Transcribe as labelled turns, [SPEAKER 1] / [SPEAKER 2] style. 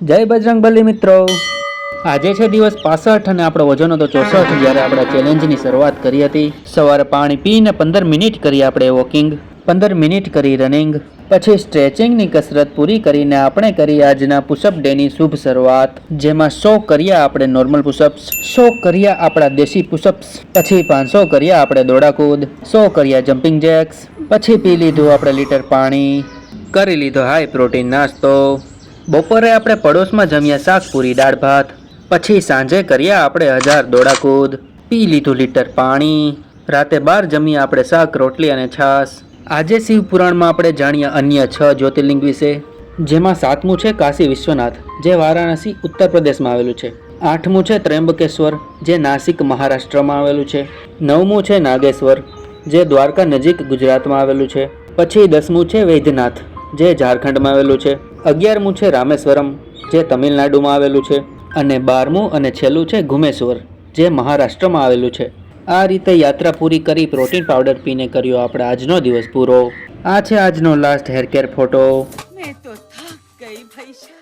[SPEAKER 1] જય બજરંગબલી મિત્રો, આજે છે દિવસ 65 અને આપણો વજન હતો 64 જ્યારે આપણે ચેલેન્જની શરૂઆત કરી હતી। સવારે પાણી પીને 15 મિનિટ કરી આપણે વોકિંગ, 15 મિનિટ કરી રનિંગ, પછી સ્ટ્રેચિંગની કસરત પૂરી કરીને આપણે કરી આજના પુશઅપ ડેની શુભ શરૂઆત, જેમાં 100 કર્યા આપણે નોર્મલ પુશઅપ્સ, 100 કર્યા આપણા દેશી પુશઅપ્સ, પછી 500 કર્યા આપણે દોડાકૂદ, 100 કર્યા જમ્પિંગ જેક્સ, પછી પી લીધું આપણે લીટર પાણી, કરી લીધો હાઈ પ્રોટીન નાસ્તો। બપોરે આપણે પડોશમાં જમ્યા શાક પૂરી દાળ ભાત, પછી સાંજે કર્યા આપણે 1000 દોડાકૂદ, પી લીધું લીટર પાણી, રાતે 12 જમ્યા આપણે શાક રોટલી અને છાશ। આજે શિવ પુરાણમાં આપણે જાણ્યા અન્ય 6 જ્યોતિર્લિંગ વિશે, જેમાં 7મું છે કાશી વિશ્વનાથ, જે વારાણસી ઉત્તર પ્રદેશમાં આવેલું છે। 8મું છે ત્રંબકેશ્વર, જે નાસિક મહારાષ્ટ્રમાં આવેલું છે। 9મું છે નાગેશ્વર, જે દ્વારકા નજીક ગુજરાતમાં આવેલું છે। પછી 10મું છે વૈદ્યનાથ, જે ઝારખંડમાં આવેલું છે। 11મું છે રામેશ્વરમ, જે તમિલનાડુમાં આવેલું છે। અને 12મું અને છેલ્લું છે ઘુમેશ્વર, જે મહારાષ્ટ્રમાં આવેલું છે। આ રીતે યાત્રા પૂરી કરી પ્રોટીન પાવડર પીને કર્યો આપણે આજનો દિવસ પૂરો। આ છે આજનો લાસ્ટ હેર કેર ફોટો।
[SPEAKER 2] मैं तो थक गई भाई।